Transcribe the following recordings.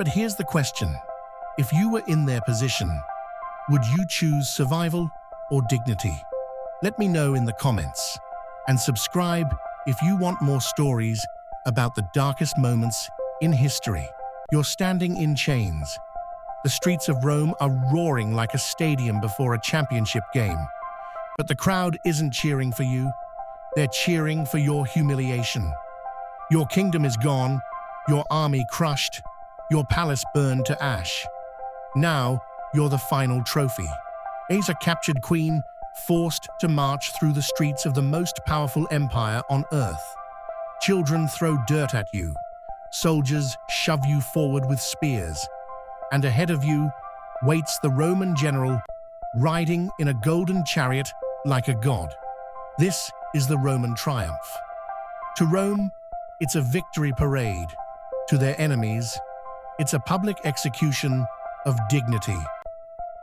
But here's the question. If you were in their position, would you choose survival or dignity? Let me know in the comments. And subscribe if you want more stories about the darkest moments in history. You're standing in chains. The streets of Rome are roaring like a stadium before a championship game. But the crowd isn't cheering for you. They're cheering for your humiliation. Your kingdom is gone, your army crushed, your palace burned to ash. Now, you're the final trophy. As a captured queen, forced to march through the streets of the most powerful empire on earth. Children throw dirt at you. Soldiers shove you forward with spears. And ahead of you waits the Roman general, riding in a golden chariot like a god. This is the Roman triumph. To Rome, it's a victory parade. To their enemies, it's a public execution of dignity.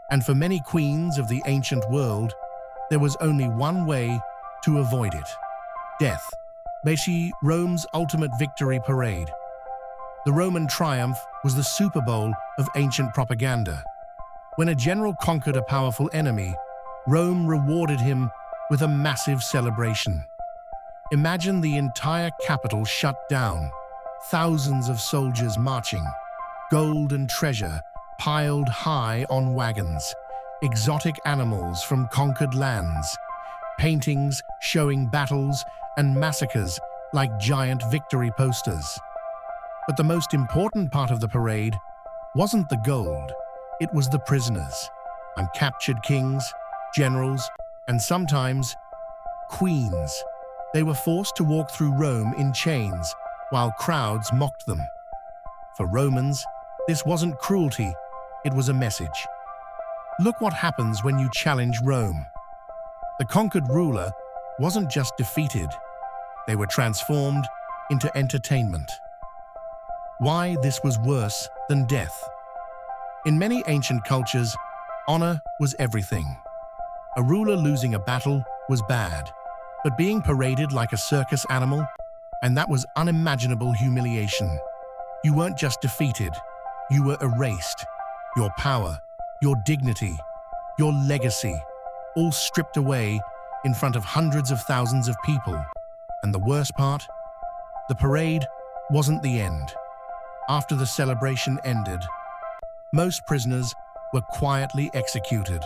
And for many queens of the ancient world, there was only one way to avoid it: death. Basically, Rome's ultimate victory parade. The Roman triumph was the Super Bowl of ancient propaganda. When a general conquered a powerful enemy, Rome rewarded him with a massive celebration. Imagine the entire capital shut down, thousands of soldiers marching, gold and treasure piled high on wagons, exotic animals from conquered lands, paintings showing battles and massacres like giant victory posters. But the most important part of the parade wasn't the gold, it was the prisoners, and captured kings, generals, and sometimes queens. They were forced to walk through Rome in chains while crowds mocked them. For Romans, this wasn't cruelty, it was a message. Look what happens when you challenge Rome. The conquered ruler wasn't just defeated, they were transformed into entertainment. Why this was worse than death? In many ancient cultures, honor was everything. A ruler losing a battle was bad, but being paraded like a circus animal, and that was unimaginable humiliation. You weren't just defeated, you were erased. Your power, your dignity, your legacy, all stripped away in front of hundreds of thousands of people. And the worst part? The parade wasn't the end. After the celebration ended, most prisoners were quietly executed.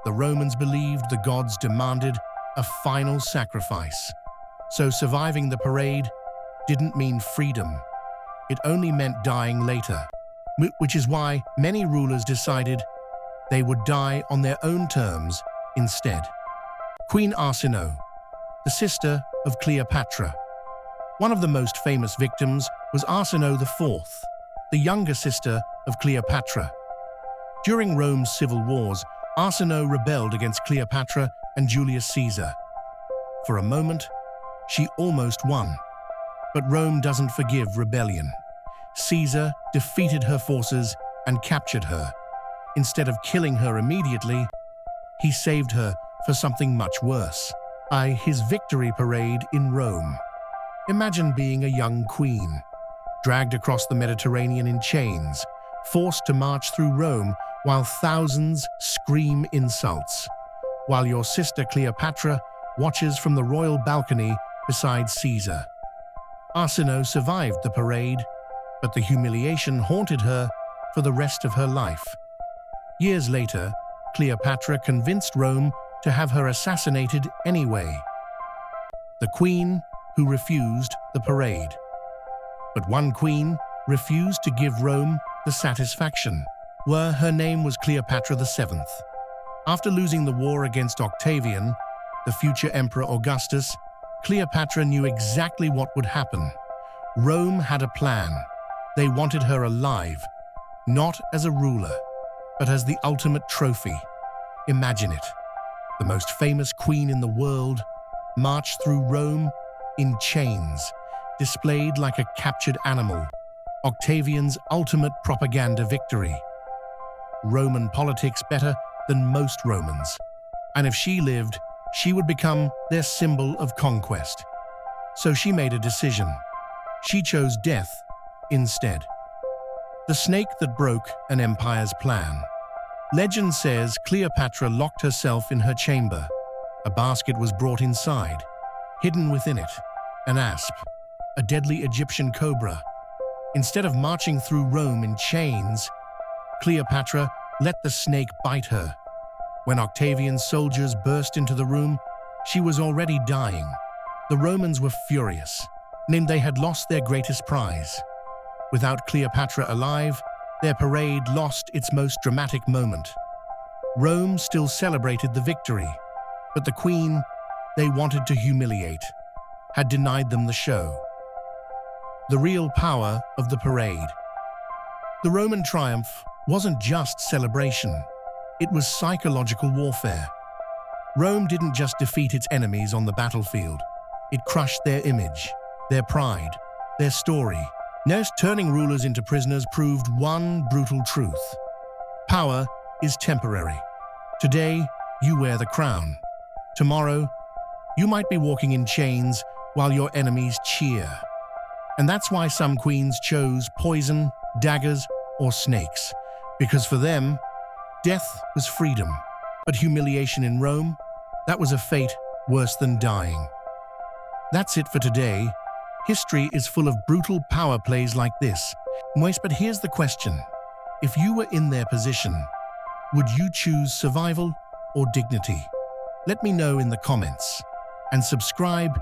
The Romans believed the gods demanded a final sacrifice. So surviving the parade didn't mean freedom. It only meant dying later, which is why many rulers decided they would die on their own terms instead. Queen Arsinoe, the sister of Cleopatra. One of the most famous victims was Arsinoe IV, the younger sister of Cleopatra. During Rome's civil wars, Arsinoe rebelled against Cleopatra and Julius Caesar. For a moment, she almost won. But Rome doesn't forgive rebellion. Caesar defeated her forces and captured her. Instead of killing her immediately, he saved her for something much worse, his victory parade in Rome. Imagine being a young queen, dragged across the Mediterranean in chains, forced to march through Rome while thousands scream insults, while your sister Cleopatra watches from the royal balcony beside Caesar. Arsinoe survived the parade, but the humiliation haunted her for the rest of her life. Years later, Cleopatra convinced Rome to have her assassinated anyway. The queen who refused the parade. But one queen refused to give Rome the satisfaction. Her name was Cleopatra VII. After losing the war against Octavian, the future Emperor Augustus, Cleopatra knew exactly what would happen. Rome had a plan. They wanted her alive, not as a ruler, but as the ultimate trophy. Imagine it. The most famous queen in the world marched through Rome in chains, displayed like a captured animal. Octavian's ultimate propaganda victory. Roman politics better than most Romans. And if she lived, she would become their symbol of conquest. So she made a decision. She chose death instead. The snake that broke an empire's plan. Legend says Cleopatra locked herself in her chamber. A basket was brought inside. Hidden within it, an asp, a deadly Egyptian cobra. Instead of marching through Rome in chains, Cleopatra let the snake bite her. When Octavian's soldiers burst into the room, she was already dying. The Romans were furious, knowing they had lost their greatest prize. Without Cleopatra alive, their parade lost its most dramatic moment. Rome still celebrated the victory, but the queen they wanted to humiliate had denied them the show. The real power of the parade. The Roman triumph wasn't just celebration, it was psychological warfare. Rome didn't just defeat its enemies on the battlefield, it crushed their image, their pride, their story. Now, turning rulers into prisoners proved one brutal truth. Power is temporary. Today, you wear the crown. Tomorrow, you might be walking in chains while your enemies cheer. And that's why some queens chose poison, daggers, or snakes, because for them, death was freedom. But humiliation in Rome, that was a fate worse than dying. That's it for today. History is full of brutal power plays like this. But here's the question. If you were in their position, would you choose survival or dignity? Let me know in the comments. And subscribe